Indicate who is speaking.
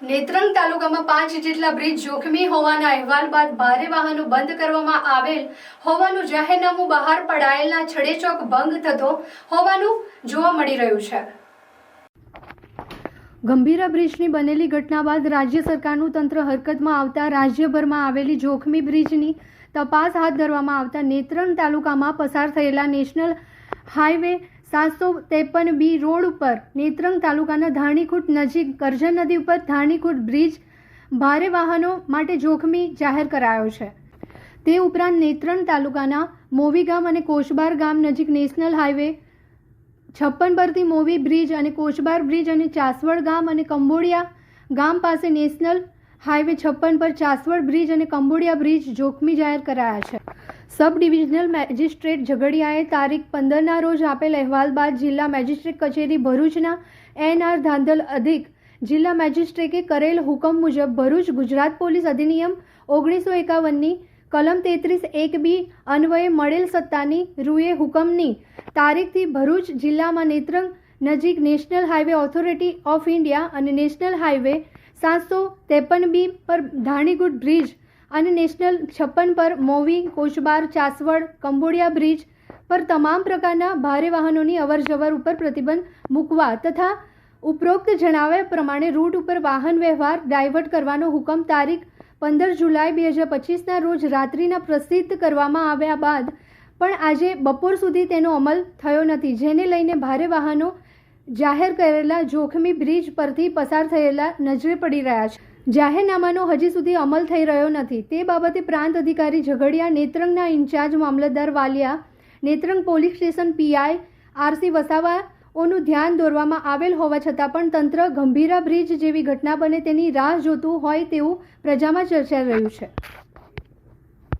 Speaker 1: નેત્રંગ તાલુકામાં 5 જેટલા બ્રિજ જોખમી હોવાના અહેવાલ બાદ ભારે વાહનો બંધ કરવામાં આવેલ હોવાનું જાહેરનામું બહાર પડાયેલના છડેચોક ભંગ થતો હોવાનું જોવા મળી રહ્યું છે। ગંભીરા બ્રિજની બનેલી ઘટના બાદ રાજ્ય સરકારનું તંત્ર હરકતમાં આવતા રાજ્યભરમાં આવેલી જોખમી બ્રિજની તપાસ હાથ ધરવામાં આવતા નેત્રંગ તાલુકામાં પસાર થયેલા નેશનલ હાઈવે 753B રોડ ઉપર નેત્રંગ તાલુકાના ધાણીખુટ નજીક કરજણ નદી ઉપર ધાણીખુટ બ્રિજ ભારે વાહનો માટે જોખમી જાહેર કરાયો છે। તે ઉપરાંત નેત્રંગ તાલુકાના મોવી ગામ અને કોશબાર ગામ નજીક નેશનલ હાઈવે 56 પરથી મોવી બ્રિજ અને કોશબાર બ્રિજ અને ચાસવડ ગામ અને કંબોડિયા ગામ પાસે નેશનલ હાઈવે 56 પર ચાસવડ બ્રિજ અને કંબોડિયા બ્રિજ જોખમી જાહેર કરાયા છે। સબ ડિવિઝનલ મેજિસ્ટ્રેટ ઝઘડિયાએ તારીખ 15ના રોજ આપેલ અહેવાલ બાદ જિલ્લા મેજિસ્ટ્રેટ કચેરી ભરૂચના NR ધાંધલ અધિક જિલ્લા મેજિસ્ટ્રેટે કરેલ હુકમ મુજબ ભરૂચ ગુજરાત પોલીસ અધિનિયમ 1951ની કલમ 33(1)B અન્વયે મળેલ સત્તાની રૂએ હુકમની તારીખથી ભરૂચ જિલ્લામાં નેત્રંગ નજીક national highway authority of India અને નેશનલ હાઈવે 753B પર ધાણીખુટ બ્રિજ અને નેશનલ 56 પર મોવી કોશબાર ચાસવડ કંબોડિયા બ્રિજ પર તમામ પ્રકારના ભારે વાહનોની અવરજવર ઉપર પ્રતિબંધ મૂકવા તથા ઉપરોક્ત જણાવ્યા પ્રમાણે રૂટ ઉપર વાહન વ્યવહાર ડાયવર્ટ કરવાનો હુકમ તારીખ 15 જુલાઈ 2025ના રોજ રાત્રિના પ્રસિદ્ધ કરવામાં આવ્યા બાદ પણ આજે બપોર સુધી તેનો અમલ થયો નથી, જેને લઈને ભારે વાહનો જાહેર કરેલા જોખમી બ્રિજ પરથી પસાર થયેલા નજરે પડી રહ્યા છે। જાહેરનામાનો હજી સુધી અમલ થઈ રહ્યો નથી, તે બાબતે પ્રાંત અધિકારી ઝઘડિયા, નેત્રંગના ઇન્ચાર્જ મામલતદાર Valia, Netrang police station PI RC વસાવાઓનું ધ્યાન દોરવામાં આવેલ હોવા છતાં પણ તંત્ર ગંભીરા બ્રિજ જેવી ઘટના બને તેની રાહ જોતું હોય તેવું પ્રજામાં ચર્ચાઈ રહ્યું છે।